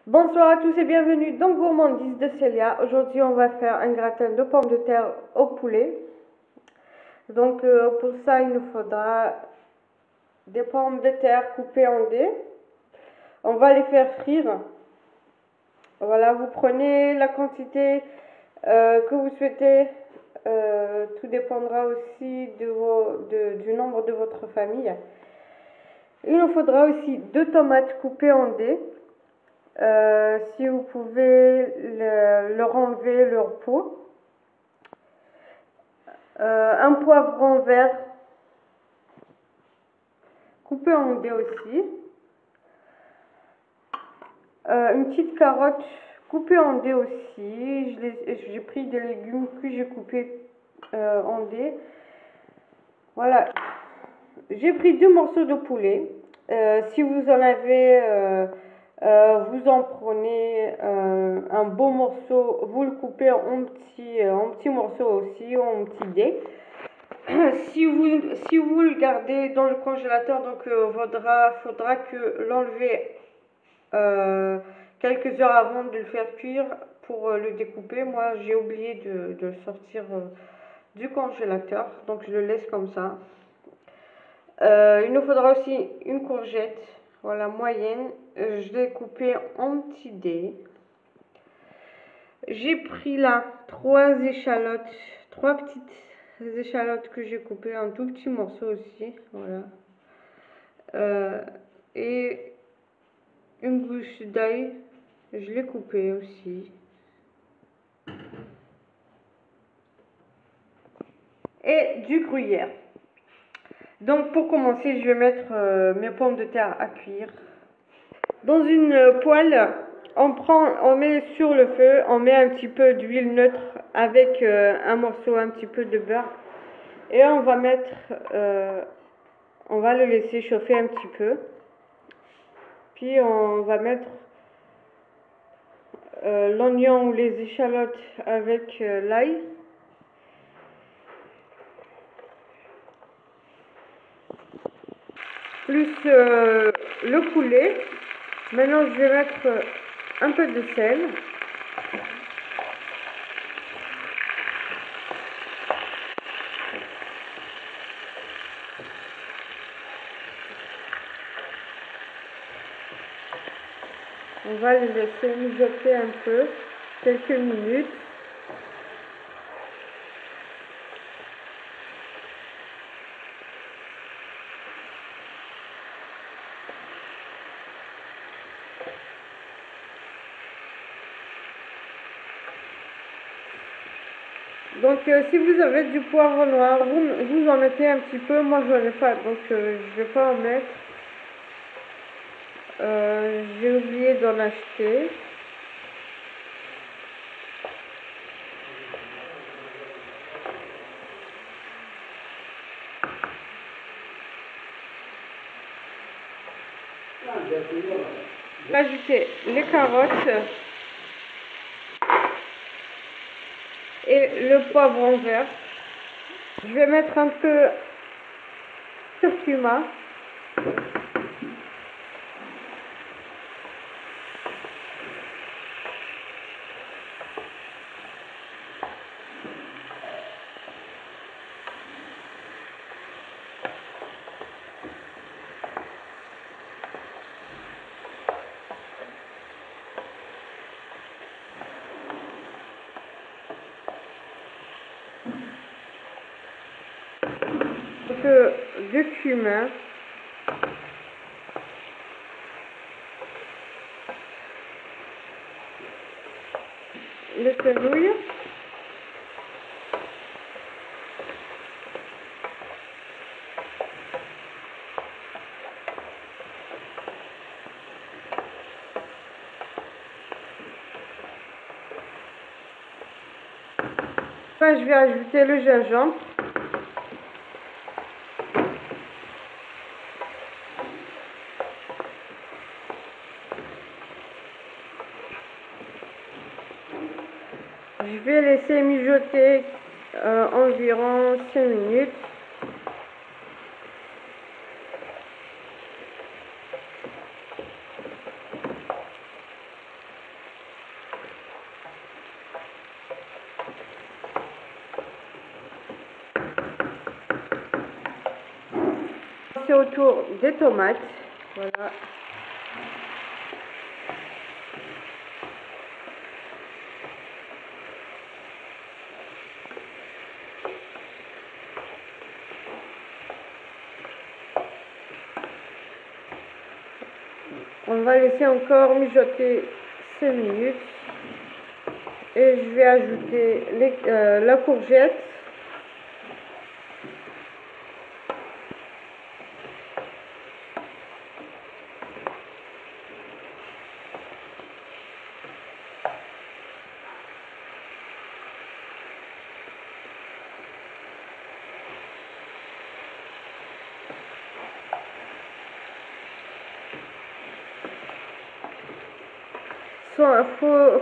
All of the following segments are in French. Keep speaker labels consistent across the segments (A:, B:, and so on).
A: Bonsoir à tous et bienvenue dans Gourmandise de Célia. Aujourd'hui, on va faire un gratin de pommes de terre au poulet. Donc, pour ça, il nous faudra des pommes de terre coupées en dés. On va les faire frire. Voilà, vous prenez la quantité que vous souhaitez. Tout dépendra aussi du nombre de votre famille. Il nous faudra aussi 2 tomates coupées en dés. Si vous pouvez leur enlever leur peau. Un poivron vert coupé en dés aussi. Une petite carotte coupée en dés aussi. J'ai pris des légumes que j'ai coupés en dés. Voilà. J'ai pris 2 morceaux de poulet. Si vous en avez, vous en prenez un beau morceau, vous le coupez en petits morceaux aussi, en petits dés. Si vous le gardez dans le congélateur, donc faudra que l'enlever quelques heures avant de le faire cuire pour le découper. Moi, j'ai oublié de le sortir du congélateur, donc je le laisse comme ça. Il nous faudra aussi une courgette, voilà, moyenne. Je l'ai coupée en petits dés. J'ai pris là 3 échalotes, 3 petites échalotes que j'ai coupées en tout petits morceaux aussi, voilà. Et une gousse d'ail, je l'ai coupée aussi. Et du gruyère. Donc pour commencer, je vais mettre mes pommes de terre à cuire. Dans une poêle, on met sur le feu, on met un petit peu d'huile neutre avec un petit peu de beurre. Et on va le laisser chauffer un petit peu. Puis on va mettre l'oignon ou les échalotes avec l'ail. Plus le poulet. Maintenant, je vais mettre un peu de sel. On va les laisser mijoter un peu, quelques minutes. Donc si vous avez du poivre noir, vous en mettez un petit peu. Moi je n'en ai pas, donc je ne vais pas en mettre. J'ai oublié d'en acheter. Je vais ajouter les carottes et le poivron vert. Je vais mettre un peu de curcuma. Un peu de cumin. Le fenouil. Enfin, je vais ajouter le gingembre. Je vais laisser mijoter environ 5 minutes. passer autour des tomates. Voilà. On va laisser encore mijoter 5 minutes. Et je vais ajouter la courgette.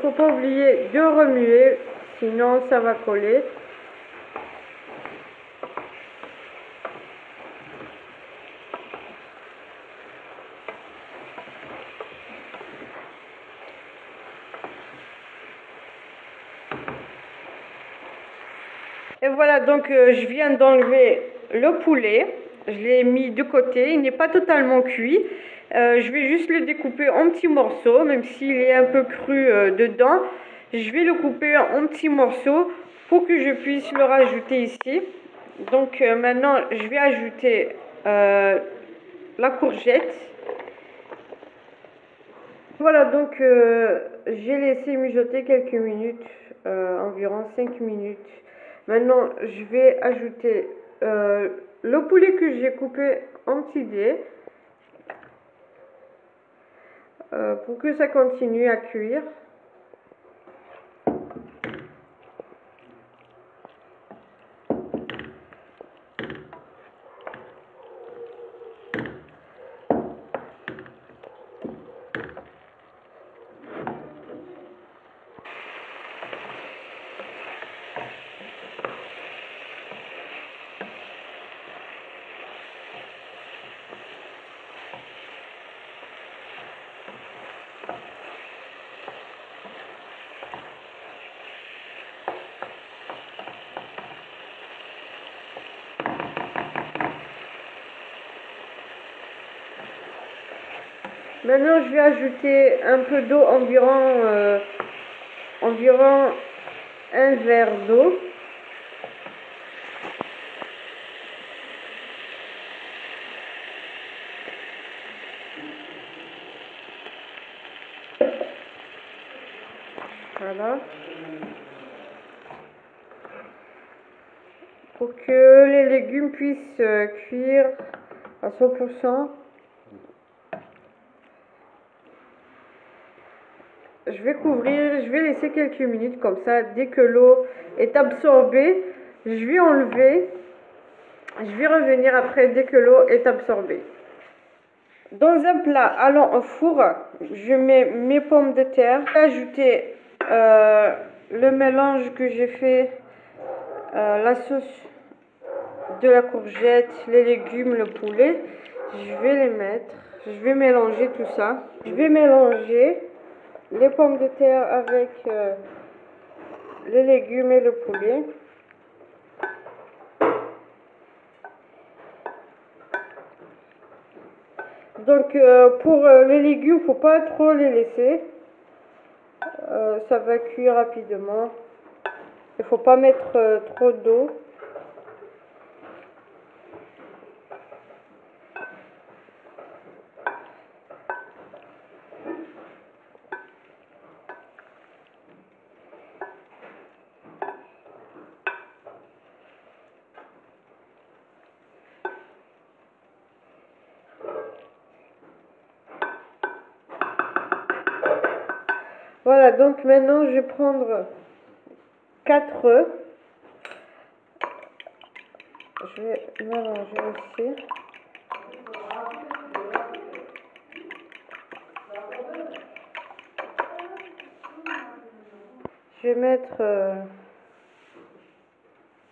A: Faut pas oublier de remuer, sinon ça va coller. Et voilà, donc je viens d'enlever le poulet. Je l'ai mis de côté, il n'est pas totalement cuit. Je vais juste le découper en petits morceaux, même s'il est un peu cru dedans. Je vais le couper en petits morceaux pour que je puisse le rajouter ici. Donc maintenant, je vais ajouter la courgette. Voilà, donc j'ai laissé mijoter quelques minutes, environ 5 minutes. Maintenant, je vais ajouter le poulet que j'ai coupé en petits dés pour que ça continue à cuire. Maintenant, je vais ajouter un peu d'eau, environ un verre d'eau. Voilà. Pour que les légumes puissent cuire à 100%. Je vais couvrir, je vais laisser quelques minutes comme ça. Dès que l'eau est absorbée, je vais enlever. Je vais revenir après dès que l'eau est absorbée. Dans un plat allant au four, je mets mes pommes de terre. Je vais ajouter le mélange que j'ai fait, la sauce de la courgette, les légumes, le poulet. Je vais les mettre. Je vais mélanger tout ça. Je vais mélanger les pommes de terre avec les légumes et le poulet. Donc pour les légumes, faut pas trop les laisser. Ça va cuire rapidement. Il faut pas mettre trop d'eau. Voilà, donc maintenant je vais prendre 4 œufs. Je vais mélanger aussi. Je vais mettre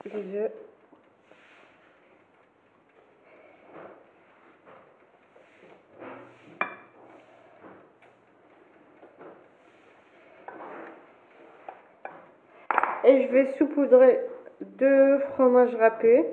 A: les œufs. Et je vais saupoudrer 2 fromages râpés.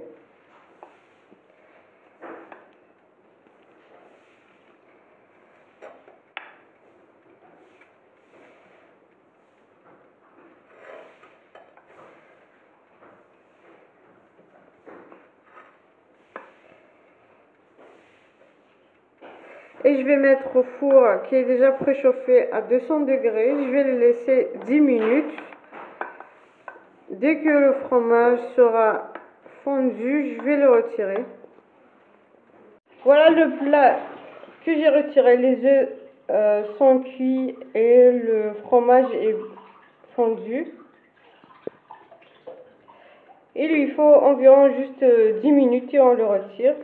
A: Et je vais mettre au four qui est déjà préchauffé à 200 degrés. Je vais le laisser 10 minutes. Dès que le fromage sera fondu, je vais le retirer. Voilà le plat que j'ai retiré. Les œufs sont cuits et le fromage est fondu. Il lui faut environ juste 10 minutes et on le retire.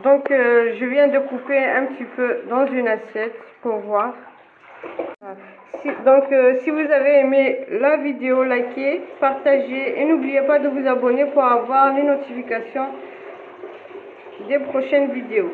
A: Donc je viens de couper un petit peu dans une assiette pour voir. Si vous avez aimé la vidéo, likez, partagez et n'oubliez pas de vous abonner pour avoir les notifications des prochaines vidéos.